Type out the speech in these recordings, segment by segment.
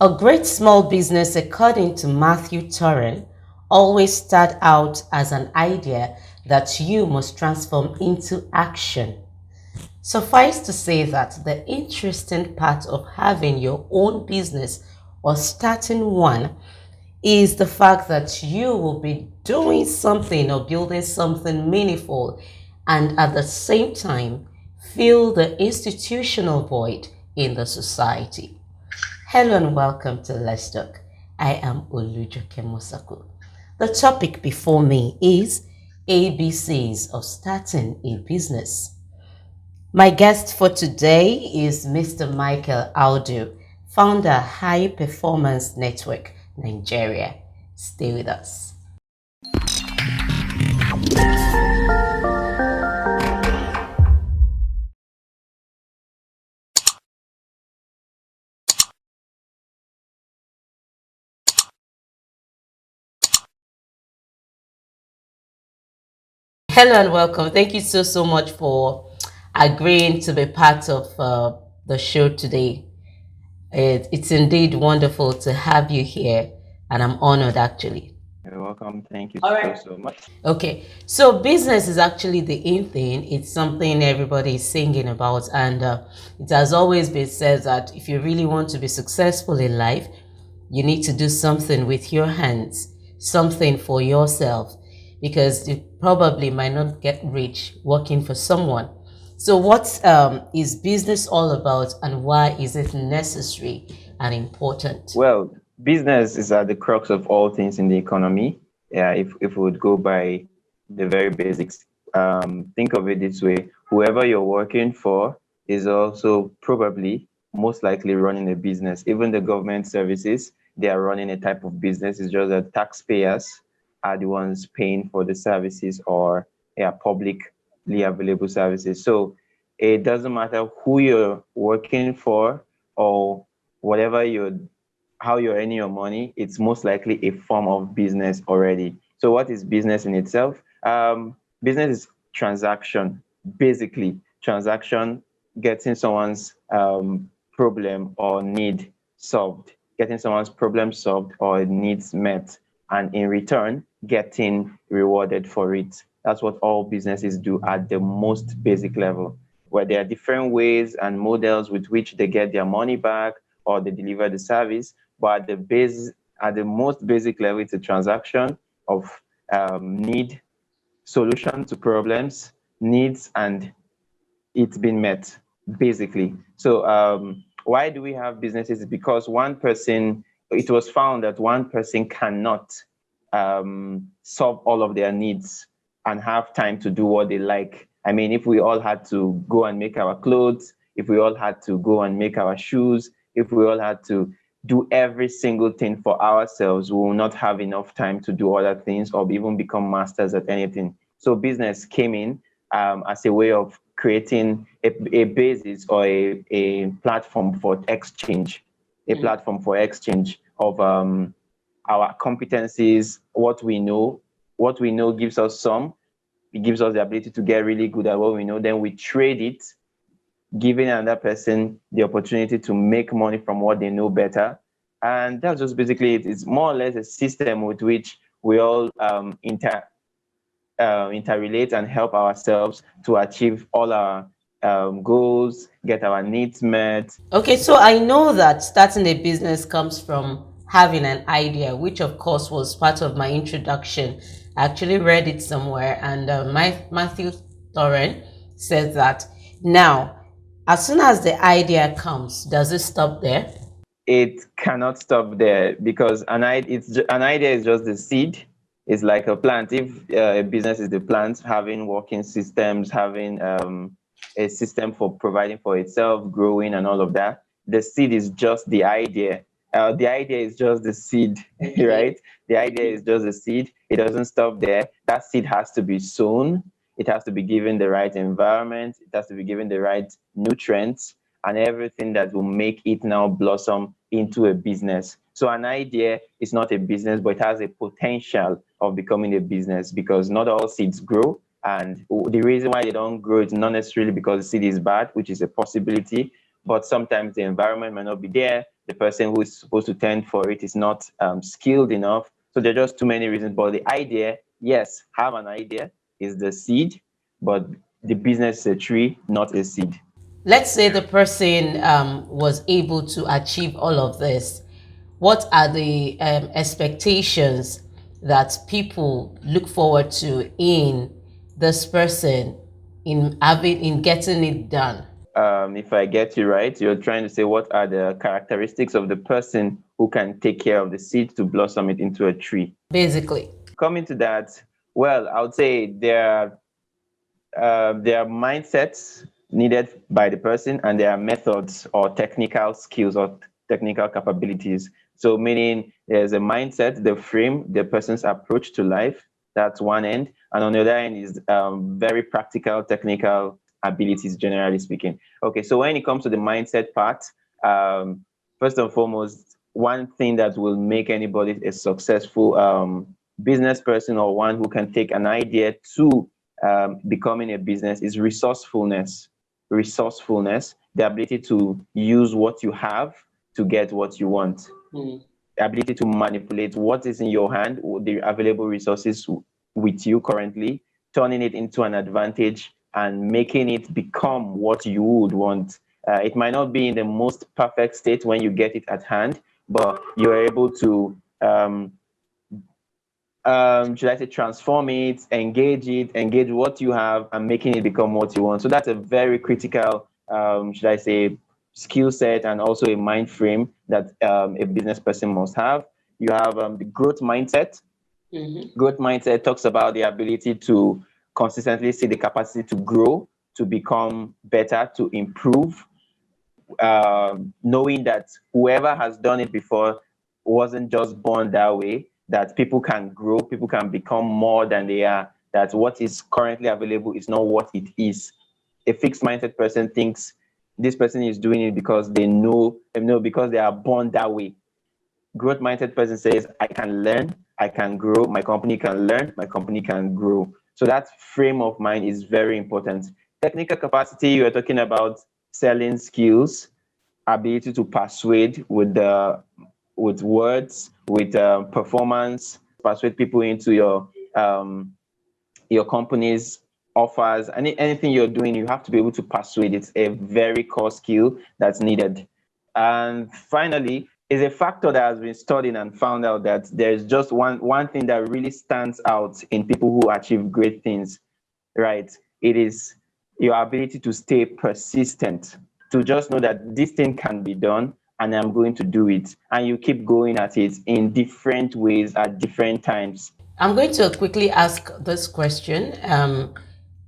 A great small business, according to Mathew Toren, always start out as an idea that you must transform into action. Suffice to say that the interesting part of having your own business or starting one is the fact that you will be doing something or building something meaningful and at the same time fill the institutional void in the society. Hello and welcome to Let's Talk. I am Olujoke Mosaku. The topic before me is ABCs of starting a business. My guest for today is Mr. Michael Audu, founder High Performance Network, Nigeria. Stay with us. Hello and welcome. Thank you so much for agreeing to be part of the show today. It's indeed wonderful to have you here, and I'm honored actually. You're welcome. Thank you All so, right. so much. Okay, so business is actually the in thing. It's something everybody is singing about, and it has always been said that if you really want to be successful in life, you need to do something with your hands, something for yourself, because you probably might not get rich working for someone. So, what is business all about, and why is it necessary and important? Well, business is at the crux of all things in the economy. Yeah, if we would go by the very basics, think of it this way: whoever you're working for is also probably most likely running a business. Even the government services, they are running a type of business. It's just that taxpayers are the ones paying for the services or yeah, publicly available services. So it doesn't matter who you're working for or whatever you're how you're earning your money, it's most likely a form of business already. So, what is business in itself? Business is transaction, basically, transaction, getting someone's problem or need solved, getting someone's problem solved or needs met, and in return, getting rewarded for it. That's what all businesses do at the most basic level, where there are different ways and models with which they get their money back or they deliver the service. But at the most basic level, it's a transaction of need, solution to problems, needs, and it's been met, basically. So why do we have businesses? Because one person, it was found that one person cannot solve all of their needs and have time to do what they like. I mean, if we all had to go and make our clothes, if we all had to go and make our shoes, if we all had to do every single thing for ourselves, we will not have enough time to do other things or even become masters at anything. So business came in as a way of creating a basis or a platform for exchange, a platform for exchange of our competencies, what we know. What we know gives us some. It gives us the ability to get really good at what we know. Then we trade it, giving another person the opportunity to make money from what they know better. And that's just basically it. It's more or less a system with which we all interrelate and help ourselves to achieve all our goals, get our needs met. Okay, so I know that starting a business comes from having an idea, which of course was part of my introduction. I actually read it somewhere, and Matthew Toren said that now, as soon as the idea comes, does it stop there? It cannot stop there because an idea is just the seed. It's like a plant. If a business is the plant, having working systems, having a system for providing for itself, growing, and all of that, the seed is just the idea. The idea is just the seed, right? The idea is just the seed. It doesn't stop there. That seed has to be sown. It has to be given the right environment. It has to be given the right nutrients and everything that will make it now blossom into a business. So an idea is not a business, but it has a potential of becoming a business because not all seeds grow. And the reason why they don't grow is not necessarily because the seed is bad, which is a possibility, but sometimes the environment might not be there, the person who is supposed to tend for it is not skilled enough. So there are just too many reasons. But the idea, yes, have an idea is the seed, but the business is a tree, not a seed. Let's say the person was able to achieve all of this. What are the expectations that people look forward to in this person in getting it done? If I get you right, you're trying to say what are the characteristics of the person who can take care of the seed to blossom it into a tree. Basically. Coming to that, well, I would say there are mindsets needed by the person, and there are methods or technical skills or technical capabilities. So, meaning there's a mindset, the frame, the person's approach to life. That's one end, and on the other end is very practical, technical abilities, generally speaking. Okay, so when it comes to the mindset part, first and foremost, one thing that will make anybody a successful business person or one who can take an idea to becoming a business is resourcefulness. Resourcefulness, the ability to use what you have to get what you want. The ability to manipulate what is in your hand, the available resources with you currently, turning it into an advantage and making it become what you would want. It might not be in the most perfect state when you get it at hand, but you're able to should I say, transform it, engage what you have, and making it become what you want. So that's a very critical, should I say, skill set and also a mind frame that a business person must have. You have the growth mindset. Growth mindset talks about the ability to consistently see the capacity to grow, to become better, to improve, knowing that whoever has done it before wasn't just born that way, that people can grow, people can become more than they are, that what is currently available is not what it is. A fixed mindset person thinks this person is doing it because they know because they are born that way. Growth mindset person says, I can learn, I can grow, my company can learn, my company can grow. So that frame of mind is very important. Technical capacity, you are talking about selling skills, ability to persuade with words, with performance, persuade people into your company's offers. Anything you're doing, you have to be able to persuade. It's a very core skill that's needed. And finally, is a factor that has been studied and found out that there's just one thing that really stands out in people who achieve great things, right? It is your ability to stay persistent, to just know that this thing can be done and I'm going to do it. And you keep going at it in different ways at different times. I'm going to quickly ask this question.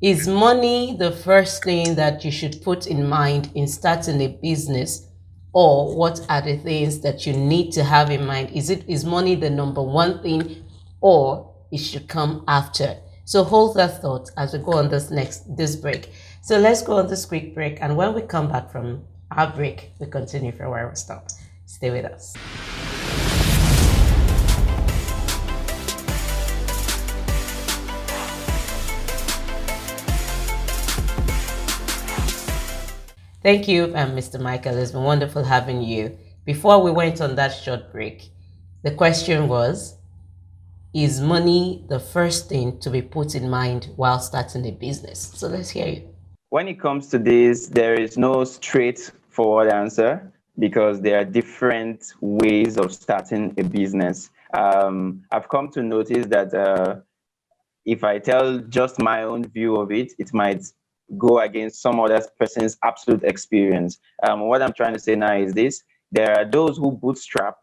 Is money the first thing that you should put in mind in starting a business? Or what are the things that you need to have in mind? Is money the number one thing, or it should come after? So hold that thought as we go on this break. So let's go on this quick break, and when we come back from our break, we continue from where we stopped. Stay with us. Thank you, Mr. Michael. It's been wonderful having you. Before we went on that short break, the question was, is money the first thing to be put in mind while starting a business? So let's hear you. When it comes to this, there is no straightforward answer because there are different ways of starting a business. I've come to notice that if I tell just my own view of it, it might go against some other person's absolute experience. What I'm trying to say now is this: there are those who bootstrap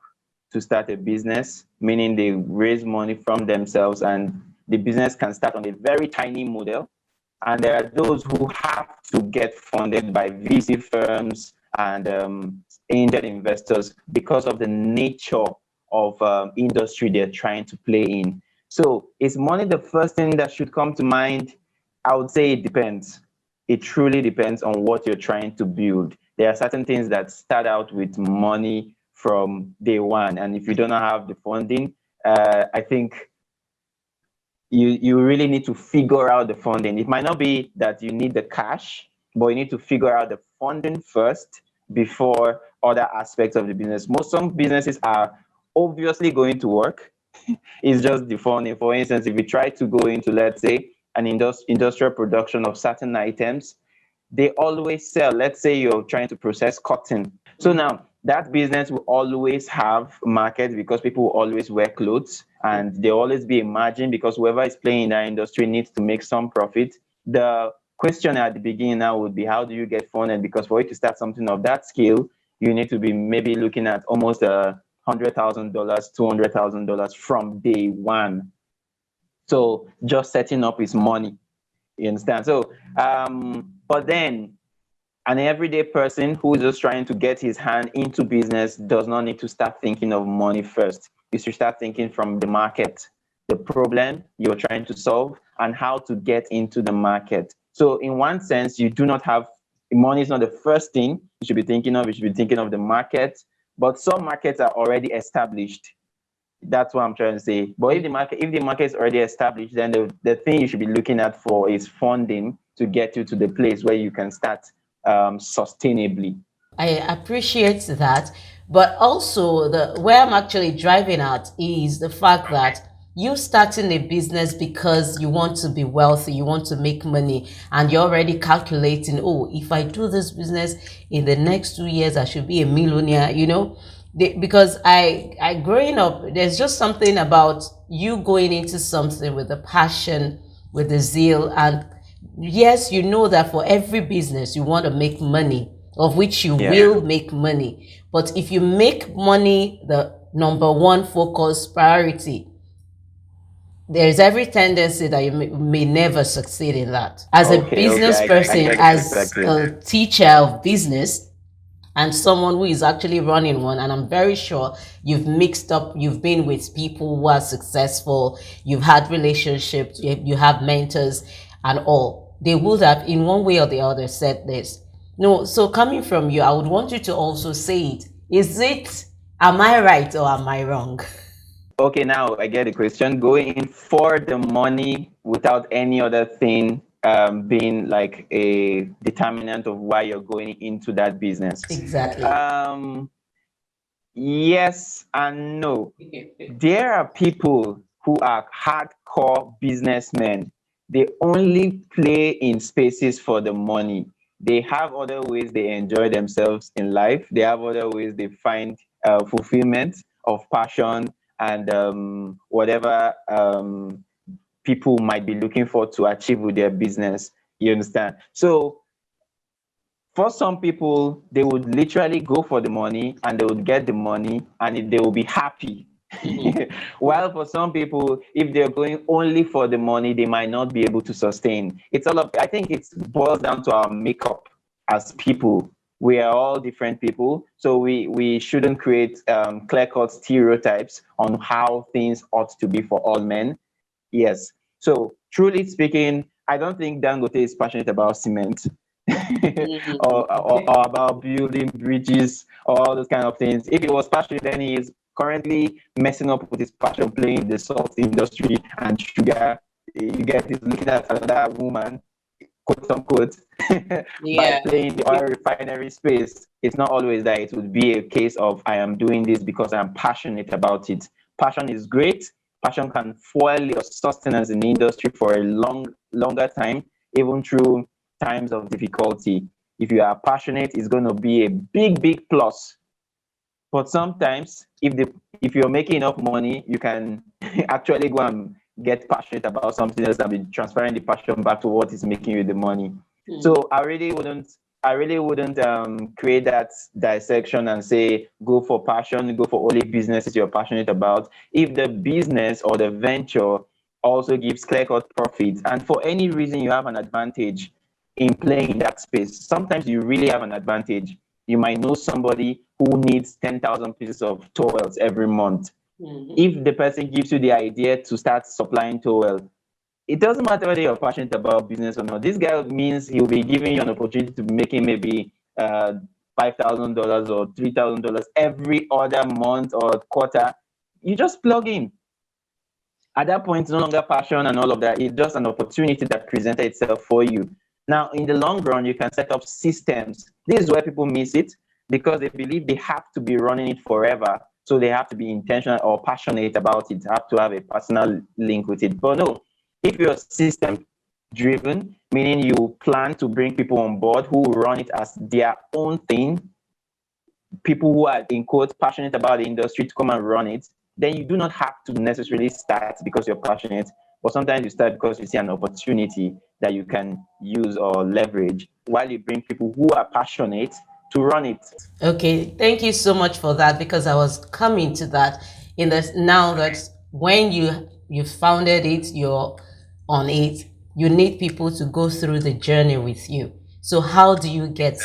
to start a business, meaning they raise money from themselves and the business can start on a very tiny model. And there are those who have to get funded by VC firms and angel investors because of the nature of industry they're trying to play in. So is money the first thing that should come to mind? I would say it depends. It truly depends on what you're trying to build. There are certain things that start out with money from day one. And if you don't have the funding, I think you really need to figure out the funding. It might not be that you need the cash, but you need to figure out the funding first before other aspects of the business. Some businesses are obviously going to work. It's just the funding. For instance, if you try to go into, let's say, an industrial production of certain items, they always sell. Let's say you're trying to process cotton. So now that business will always have market because people will always wear clothes, and there will always be a margin because whoever is playing in that industry needs to make some profit. The question at the beginning now would be, how do you get funded? Because for you to start something of that scale, you need to be maybe looking at almost $100,000, $200,000 from day one. So just setting up is money. You understand? So, but then an everyday person who is just trying to get his hand into business does not need to start thinking of money first. You should start thinking from the market, the problem you're trying to solve, and how to get into the market. So, in one sense, you do not have money is not the first thing you should be thinking of. You should be thinking of the market. But some markets are already established. That's what I'm trying to say. But if the market is already established, then the thing you should be looking at for is funding to get you to the place where you can start sustainably. I appreciate that, but also the where I'm actually driving at is the fact that you starting a business because you want to be wealthy, you want to make money, and you're already calculating, oh, if I do this business in the next 2 years, I should be a millionaire, because I growing up, there's just something about you going into something with a passion, with the zeal, and yes, you know that for every business you want to make money, of which you will make money. But if you make money the number one focus priority, there's every tendency that you may never succeed in that. As a business person, as a teacher of business, and someone who is actually running one, and I'm very sure you've been with people who are successful, you've had relationships, you have mentors and all. They would have in one way or the other said this. No, so coming from you, I would want you to also say it. Am I right or am I wrong? Okay, now I get the question. Going in for the money without any other thing being like a determinant of why you're going into that business. Exactly. Yes and no. There are people who are hardcore businessmen. They only play in spaces for the money. They have other ways they enjoy themselves in life. They have other ways they find fulfillment of passion and whatever people might be looking for to achieve with their business. You understand? So for some people, they would literally go for the money and they would get the money and they will be happy. While for some people, if they're going only for the money, they might not be able to sustain. I think it boils down to our makeup as people. We are all different people, so we shouldn't create clear-cut stereotypes on how things ought to be for all men. Yes. So truly speaking, I don't think Dangote is passionate about cement. or about building bridges or all those kind of things. If he was passionate, then he is currently messing up with his passion playing the salt industry and sugar. You get he's looking at another woman, quote unquote, by playing the oil refinery space. It's not always that. It would be a case of I am doing this because I'm passionate about it. Passion is great. Passion can fuel your sustenance in the industry for a longer time, even through times of difficulty. If you are passionate, it's going to be a big plus. But sometimes if you're making enough money, you can actually go and get passionate about something else and be transferring the passion back to what is making you the money. So I really wouldn't create that dissection and say go for passion, go for only businesses you're passionate about. If the business or the venture also gives clear-cut profits, and for any reason you have an advantage in playing in that space, sometimes you really have an advantage. You might know somebody who needs 10,000 pieces of towels every month. If the person gives you the idea to start supplying towel, it doesn't matter whether you're passionate about business or not. This guy means he'll be giving you an opportunity to be making maybe $5,000 or $3,000 every other month or quarter. You just plug in. At that point, it's no longer passion and all of that. It's just an opportunity that presented itself for you. Now, in the long run, you can set up systems. This is where people miss it. because they believe they have to be running it forever. So they have to be intentional or passionate about it, have to have a personal link with it. But no, if you're system driven, meaning you plan to bring people on board who run it as their own thing, people who are in quotes passionate about the industry to come and run it, then you do not have to necessarily start because you're passionate, but sometimes you start because you see an opportunity that you can use or leverage while you bring people who are passionate to run it. Okay, thank you so much for that, because I was coming to that in this now that when you founded it, you're on it, you need people to go through the journey with you. So how do you get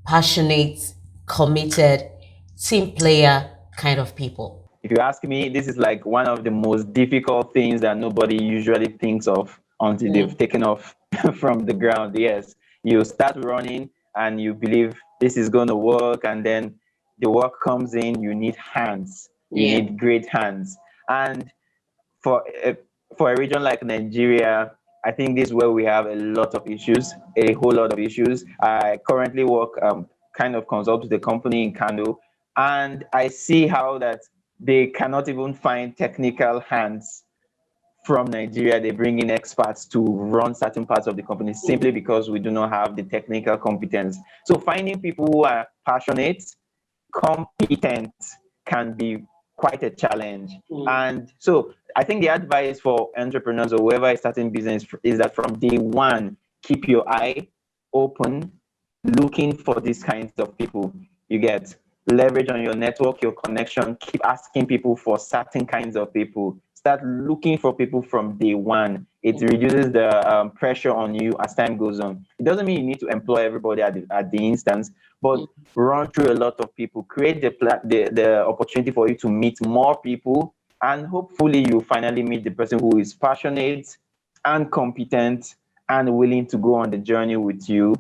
passionate, committed, team player kind of people? If you ask me, this is like one of the most difficult things that nobody usually thinks of until they've taken off from the ground. Yes, you start running and you believe this is going to work, and then the work comes in. You need hands. You need great hands. And for a, for a region like Nigeria, I think this is where we have a lot of issues, a whole lot of issues. I currently work, kind of consult with a company in Kano, and I see how that they cannot even find technical hands from Nigeria. They bring in experts to run certain parts of the company simply because we do not have the technical competence. So finding people who are passionate, competent can be quite a challenge. And so I think the advice for entrepreneurs or whoever is starting business is that from day one, keep your eye open, looking for these kinds of people. You get leverage on your network, your connection, keep asking people for certain kinds of people. Start looking for people from day one. It reduces the pressure on you as time goes on. It doesn't mean you need to employ everybody at the instance, but run through a lot of people, create the opportunity for you to meet more people, and hopefully you finally meet the person who is passionate and competent and willing to go on the journey with you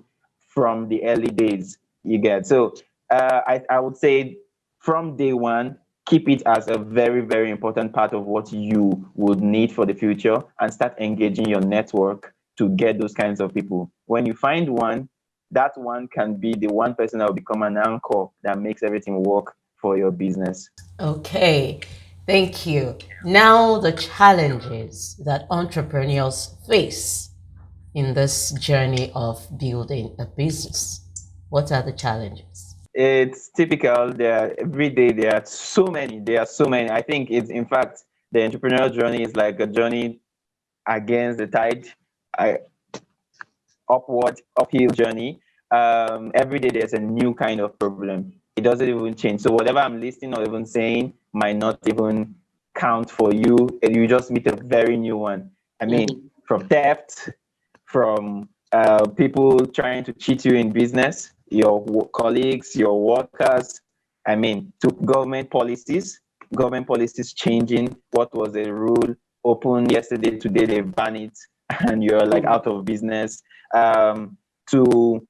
from the early days. You get so I would say from day one, keep it as a very, very important part of what you would need for the future, and start engaging your network to get those kinds of people. When you find one, that one can be the one person that will become an anchor that makes everything work for your business. Okay, thank you. Now, the challenges that entrepreneurs face in this journey of building a business. What are the challenges? It's typical. Every day there are so many. There are so many. I think it's, in fact, the entrepreneurial journey is like a journey against the tide. Uphill journey. Every day there's a new kind of problem. It doesn't even change. So whatever I'm listing or even saying might not even count for you. And you just meet a very new one. I mean, from theft, from people trying to cheat you in business, your colleagues, your workers. I mean, to government policies changing. What was the rule? Open yesterday, today they ban it, and you're like out of business. To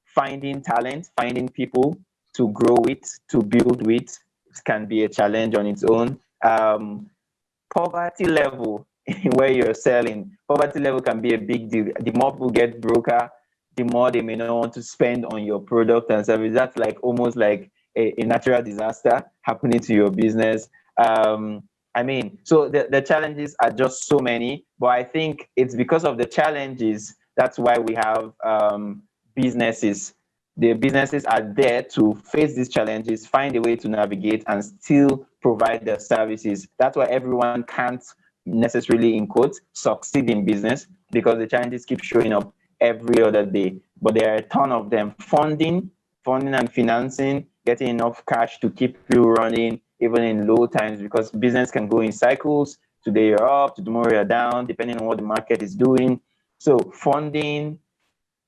finding talent, finding people to grow with, to build with, it can be a challenge on its own. Poverty level where you're selling, poverty level can be a big deal. The more people get broker, the more they may not want to spend on your product and service. That's like almost like a natural disaster happening to your business. I mean, so the challenges are just so many, but I think it's because of the challenges that's why we have businesses. The businesses are there to face these challenges, find a way to navigate, and still provide their services. That's why everyone can't necessarily, in quotes, succeed in business, because the challenges keep showing up every other day. But there are a ton of them. Funding and financing, getting enough cash to keep you running, even in low times, because business can go in cycles. Today you're up, tomorrow you're down, depending on what the market is doing. So funding,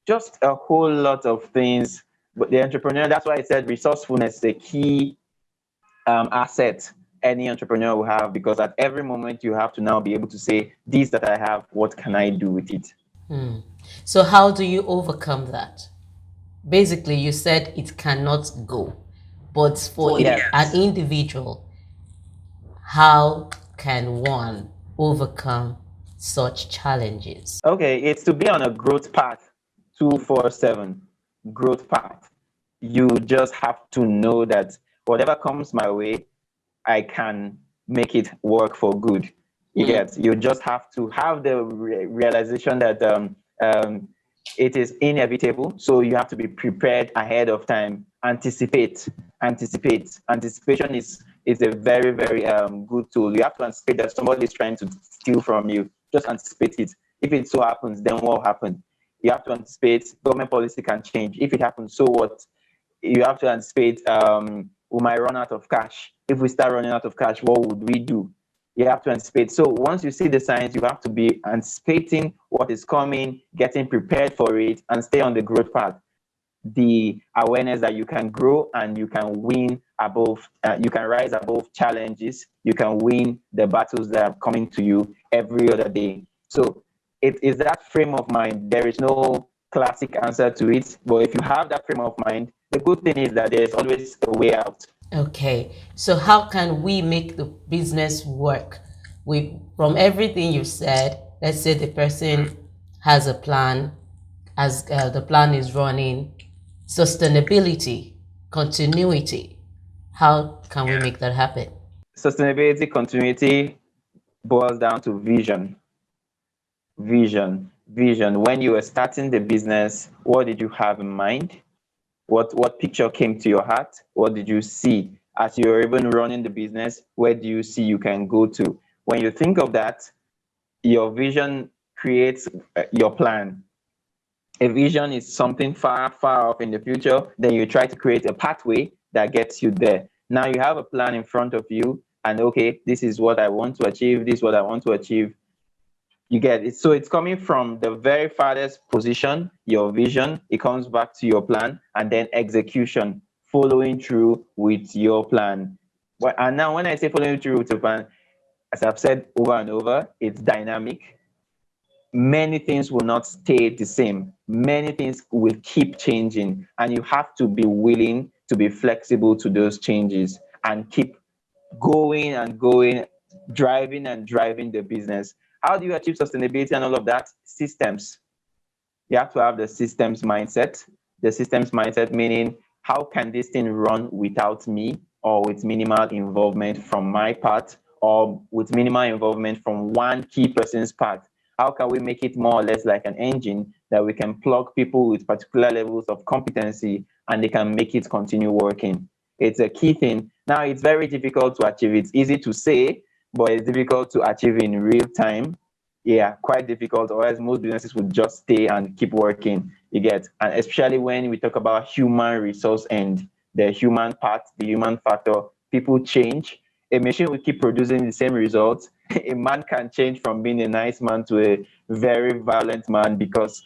just a whole lot of things. But the entrepreneur, that's why I said resourcefulness is a key asset any entrepreneur will have, because at every moment you have to now be able to say, this that I have, what can I do with it? So, how do you overcome that? Basically, you said it cannot go, but for an individual, how can one overcome such challenges? Okay, it's to be on a growth path, 247 growth path. you just have to know that whatever comes my way, I can make it work for good. You get, you just have to have the realization that it is inevitable. So you have to be prepared ahead of time. Anticipate, anticipate. Anticipation is a very, very good tool. You have to anticipate that somebody is trying to steal from you. Just anticipate it. If it so happens, then what will happen? You have to anticipate government policy can change. If it happens, so what? You have to anticipate we might run out of cash. If we start running out of cash, what would we do? You have to anticipate. So once you see the signs, you have to be anticipating what is coming, getting prepared for it, and stay on the growth path. The awareness that you can grow and you can win above, you can rise above challenges, you can win the battles that are coming to you every other day. So it is that frame of mind. There is no classic answer to it, but if you have that frame of mind, the good thing is that there's always a way out. Okay, so how can we make the business work? From everything you said, let's say the person has a plan, as the plan is running, sustainability, continuity. How can we make that happen? Sustainability, continuity boils down to vision. Vision. When you were starting the business, what did you have in mind? What picture came to your heart? What did you see as you're even running the business? Where do you see you can go to? When you think of that, your vision creates your plan. A vision is something far, far off in the future. Then you try to create a pathway that gets you there. Now you have a plan in front of you, and okay, this is what I want to achieve. This is what I want to achieve. You get it. So it's coming from the very farthest position, your vision, it comes back to your plan, and then execution, following through with your plan. And now when I say following through with your plan, as I've said over and over, it's dynamic. Many things will not stay the same. Many things will keep changing, and you have to be willing to be flexible to those changes and keep going and going, driving and driving the business. How do you achieve sustainability and all of that? Systems. You have to have the systems mindset. The systems mindset meaning, how can this thing run without me, or with minimal involvement from my part, or with minimal involvement from one key person's part? How can we make it more or less like an engine that we can plug people with particular levels of competency and they can make it continue working? It's a key thing. Now, it's very difficult to achieve. It's easy to say, but it's difficult to achieve in real time. Yeah, quite difficult, or else most businesses would just stay and keep working. You get, and especially when we talk about human resource and the human part, the human factor, people change. A machine will keep producing the same results. A man can change from being a nice man to a very violent man because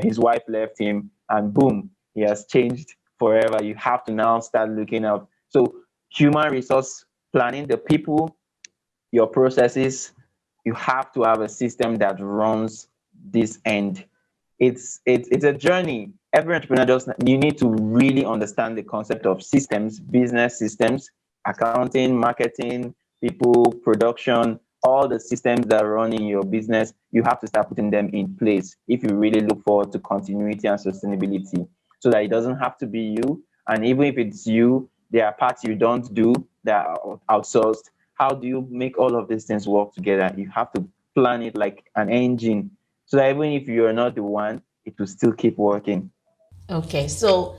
his wife left him, and boom, he has changed forever. You have to now start looking out. So, human resource planning, the people, your processes, you have to have a system that runs this end. It's a journey. Every entrepreneur just, you need to really understand the concept of systems, business systems, accounting, marketing, people, production, all the systems that run in your business. You have to start putting them in place if you really look forward to continuity and sustainability, so that it doesn't have to be you. And even if it's you, there are parts you don't do that are outsourced. How do you make all of these things work together? You have to plan it like an engine, so that even if you're not the one, it will still keep working. Okay, so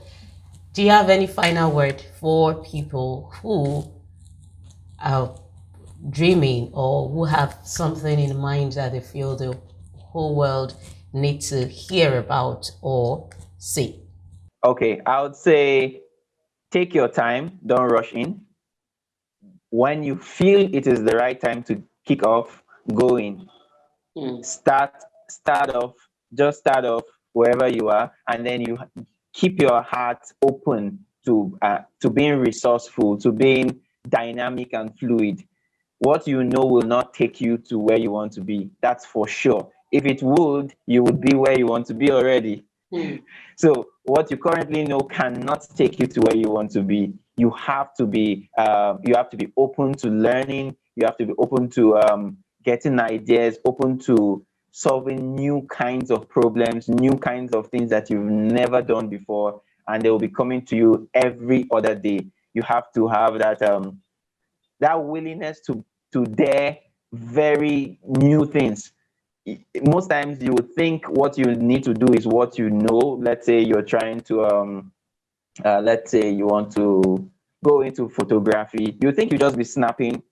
do you have any final word for people who are dreaming or who have something in mind that they feel the whole world needs to hear about or see? Okay, I would say take your time, don't rush in. When you feel it is the right time to kick off, go in. Start start off, just start off wherever you are, and then you keep your heart open to being resourceful, to being dynamic and fluid. What you know will not take you to where you want to be, that's for sure. If it would, you would be where you want to be already. So what you currently know cannot take you to where you want to be. You have to be open to learning. You have to be open to getting ideas, open to solving new kinds of problems, new kinds of things that you've never done before. and they will be coming to you every other day. You have to have that willingness to dare very new things. Most times you would think what you need to do is what you know. Let's say you're trying to let's say you want to go into photography. You think you just be snapping,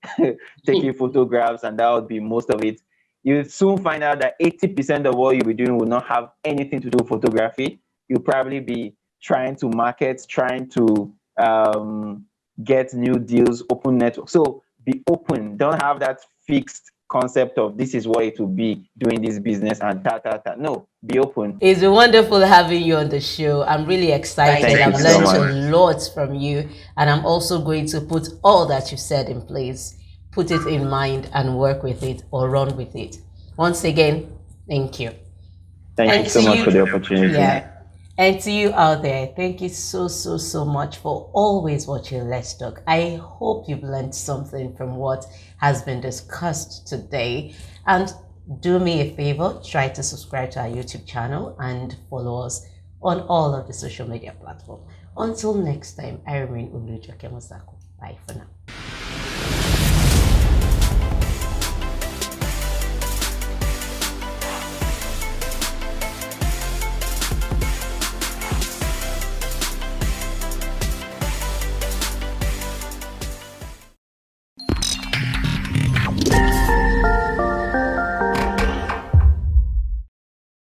taking photographs, and that would be most of it. You soon find out that 80% of what you'll be doing will not have anything to do with photography. You'll probably be trying to market, trying to get new deals, open network. So be open. Don't have that fixed concept of this is what it will be doing this business and ta. No, be open. It's been wonderful having you on the show. I'm really excited. Thank you I've so learned much. a lot from you, and I'm also going to put all that you said in place, put it in mind, and work with it or run with it. Once again, thank you. Thank you so much for the opportunity. Yeah. And to you out there, thank you so much for always watching Let's Talk. I hope you've learned something from what has been discussed today. And do me a favor, try to subscribe to our YouTube channel and follow us on all of the social media platforms. Until next time, I remain Olujoke Mosako. Bye for now.